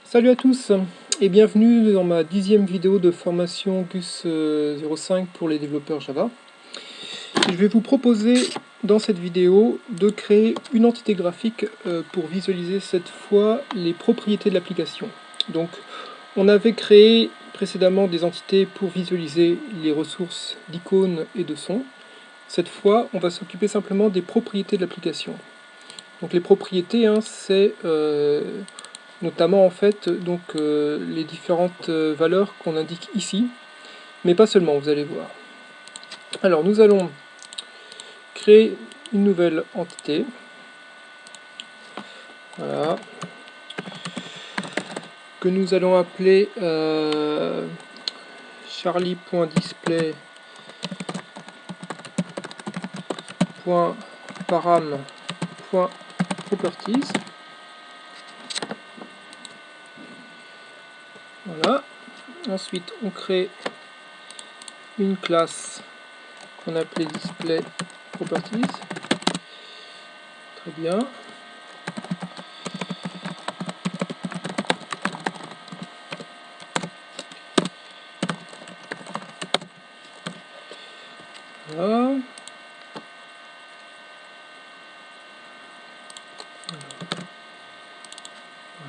Salut à tous et bienvenue dans ma 10e vidéo de formation GUS 05 pour les développeurs Java. Je vais vous proposer dans cette vidéo de créer une entité graphique pour visualiser cette fois les propriétés de l'application. Donc on avait créé précédemment des entités pour visualiser les ressources d'icônes et de sons. Cette fois on va s'occuper simplement des propriétés de l'application. Donc les propriétés, c'est notamment en fait les différentes valeurs qu'on indique ici, mais pas seulement, vous allez voir. Alors nous allons créer une nouvelle entité, voilà, que nous allons appeler charlie.display.param.properties. Voilà. Ensuite, on crée une classe qu'on appelait display properties. Très bien. Voilà.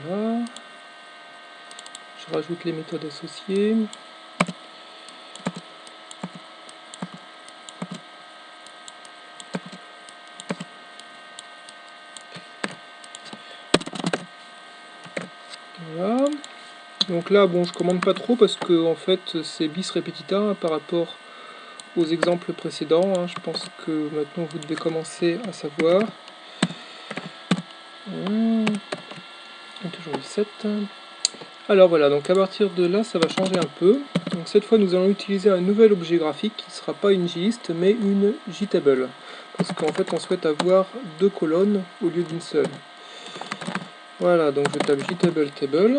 Voilà. Je rajoute les méthodes associées. Voilà. Donc là, bon, je commande pas trop parce que en fait c'est bis repetita par rapport aux exemples précédents. Je pense que maintenant vous devez commencer à savoir. Toujours le 7. Alors voilà, donc à partir de là, ça va changer un peu. Donc cette fois, nous allons utiliser un nouvel objet graphique qui ne sera pas une JList, mais une JTable. Parce qu'en fait, on souhaite avoir deux colonnes au lieu d'une seule. Voilà, donc je tape JTable table,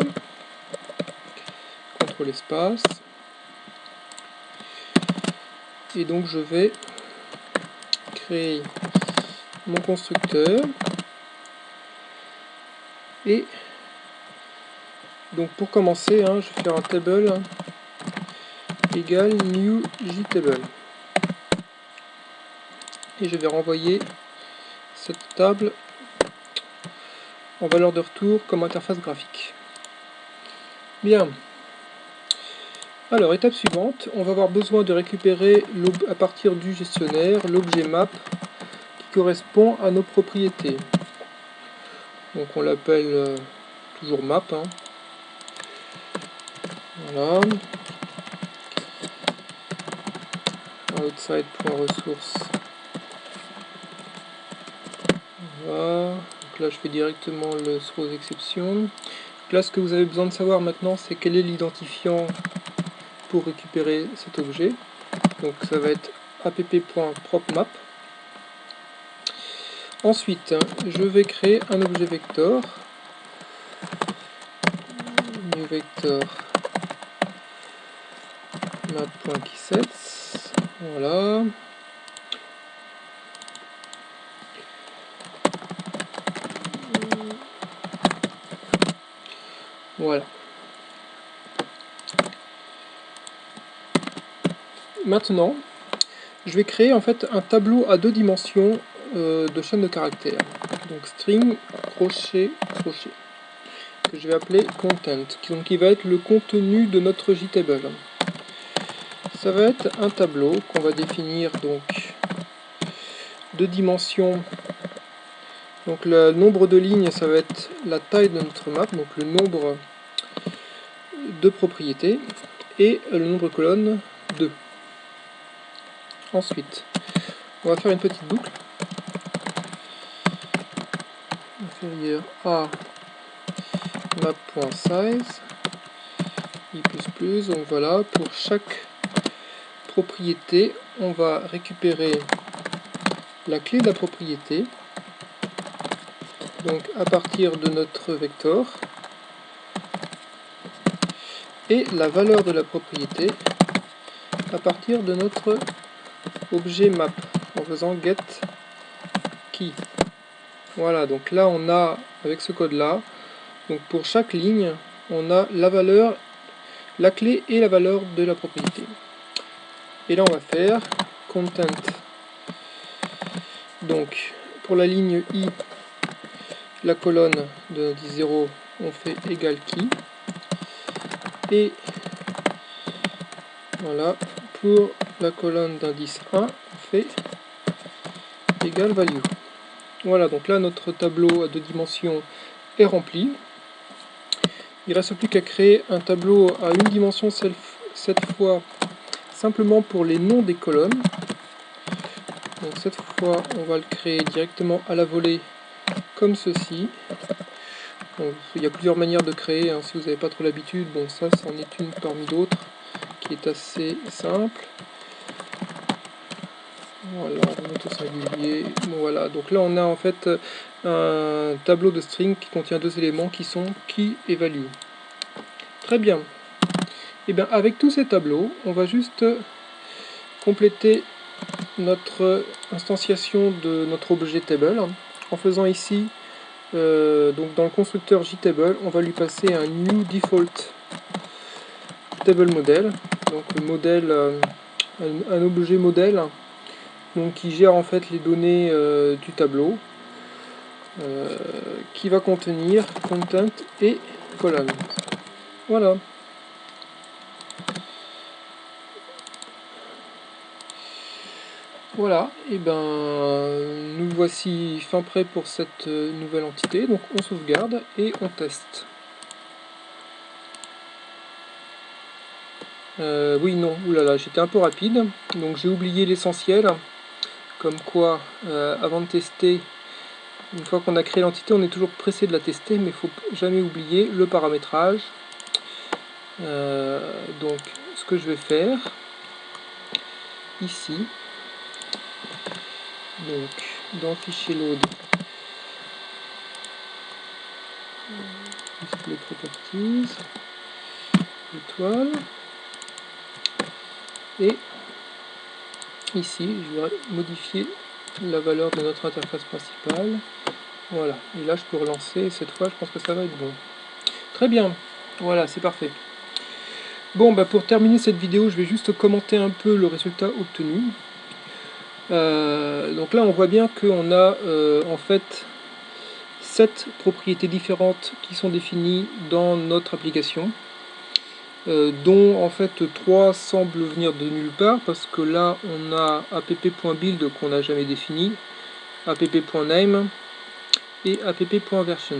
CTRL espace, et donc je vais créer mon constructeur, et donc pour commencer, je vais faire un table égale new JTable. Et je vais renvoyer cette table en valeur de retour comme interface graphique. Bien. Alors, étape suivante, on va avoir besoin de récupérer à partir du gestionnaire l'objet map qui correspond à nos propriétés. Donc on l'appelle toujours map. Voilà. Outside.ressource. Voilà. Donc là je fais directement le throw exception. Donc là ce que vous avez besoin de savoir maintenant, c'est quel est l'identifiant pour récupérer cet objet. Donc ça va être app.propmap. Ensuite, je vais créer un objet vector. New vector map.keysets. Voilà. Voilà. Maintenant, je vais créer en fait un tableau à deux dimensions de chaîne de caractères. Donc string, crochet, crochet. Que je vais appeler content, donc qui va être le contenu de notre JTable. Ça va être un tableau qu'on va définir donc de dimensions. Donc le nombre de lignes, ça va être la taille de notre map, donc le nombre de propriétés, et le nombre de colonnes 2. Ensuite, on va faire une petite boucle. Inférieur à map.size i++, donc voilà, pour chaque propriété, on va récupérer la clé de la propriété, donc à partir de notre vecteur, et la valeur de la propriété à partir de notre objet map, en faisant get key. Voilà, donc là on a, avec ce code là, donc pour chaque ligne, on a la valeur, la clé et la valeur de la propriété. Et là on va faire content. Donc pour la ligne I, la colonne de l'indice 0, on fait égal key. Et voilà, pour la colonne d'indice 1, on fait égal value. Voilà, donc là notre tableau à 2 dimensions est rempli. Il ne reste plus qu'à créer un tableau à 1 dimension cette fois simplement pour les noms des colonnes. Donc cette fois on va le créer directement à la volée comme ceci. Donc, il y a plusieurs manières de créer, hein, si vous n'avez pas trop l'habitude. Bon, ça c'en est une parmi d'autres qui est assez simple. Voilà, on remonte au singulier. Bon, voilà, donc là on a en fait un tableau de string qui contient 2 éléments qui sont key et value. Très bien. Et bien avec tous ces tableaux, on va juste compléter notre instanciation de notre objet table en faisant ici, donc dans le constructeur JTable, on va lui passer un new default table model, donc le modèle, un objet modèle, donc qui gère en fait les données du tableau, qui va contenir content et colonne. Voilà. Voilà, et ben nous voici fin prêt pour cette nouvelle entité, donc on sauvegarde et on teste. Oui, non, oulala, j'étais un peu rapide, donc j'ai oublié l'essentiel, comme quoi, avant de tester, une fois qu'on a créé l'entité, on est toujours pressé de la tester, mais il ne faut jamais oublier le paramétrage. Donc, ce que je vais faire, ici, donc, dans fichier load, display properties, étoile, et ici, je vais modifier la valeur de notre interface principale. Voilà, et là je peux relancer, et cette fois je pense que ça va être bon. Très bien, voilà, c'est parfait. Bon, bah pour terminer cette vidéo, je vais juste commenter un peu le résultat obtenu. Donc là on voit bien qu'on a en fait 7 propriétés différentes qui sont définies dans notre application, dont en fait 3 semblent venir de nulle part, parce que là on a app.build qu'on n'a jamais défini, app.name et app.version.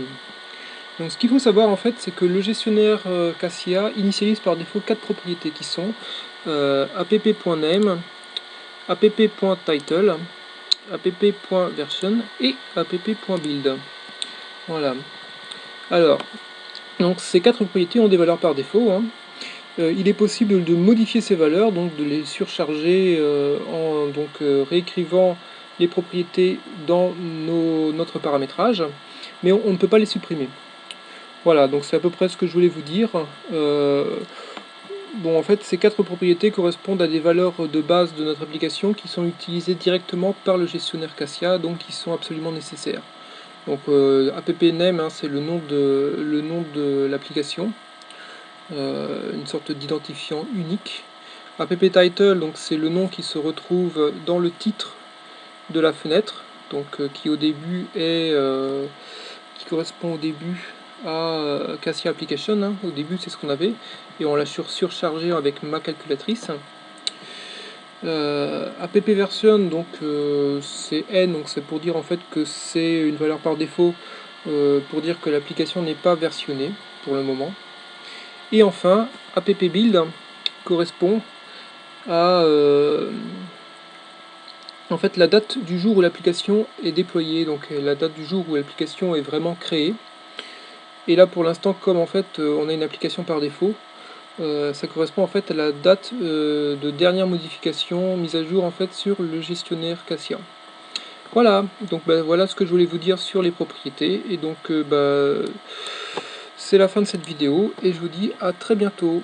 Donc ce qu'il faut savoir en fait, c'est que le gestionnaire Cassia initialise par défaut 4 propriétés qui sont app.name, app.title, app.version et app.build. Voilà. Alors, donc ces 4 propriétés ont des valeurs par défaut, hein. Il est possible de modifier ces valeurs, donc de les surcharger en réécrivant les propriétés dans notre paramétrage, mais on ne peut pas les supprimer. Voilà, donc c'est à peu près ce que je voulais vous dire. Bon, en fait, ces 4 propriétés correspondent à des valeurs de base de notre application qui sont utilisées directement par le gestionnaire Cassia, donc qui sont absolument nécessaires. Donc app.name, hein, c'est le nom de l'application, une sorte d'identifiant unique. App.title, donc c'est le nom qui se retrouve dans le titre de la fenêtre, donc qui au début est qui correspond au début à Cassia Application, hein. Au début c'est ce qu'on avait, et on l'a surchargé avec ma calculatrice. App.version, donc c'est n, donc c'est pour dire en fait que c'est une valeur par défaut, pour dire que l'application n'est pas versionnée pour le moment. Et enfin, app.build correspond à en fait la date du jour où l'application est déployée, donc la date du jour où l'application est vraiment créée. Et là pour l'instant, comme en fait on a une application par défaut, ça correspond en fait à la date de dernière modification, mise à jour en fait sur le gestionnaire Cassia. Voilà, donc voilà ce que je voulais vous dire sur les propriétés, et donc c'est la fin de cette vidéo, et je vous dis à très bientôt.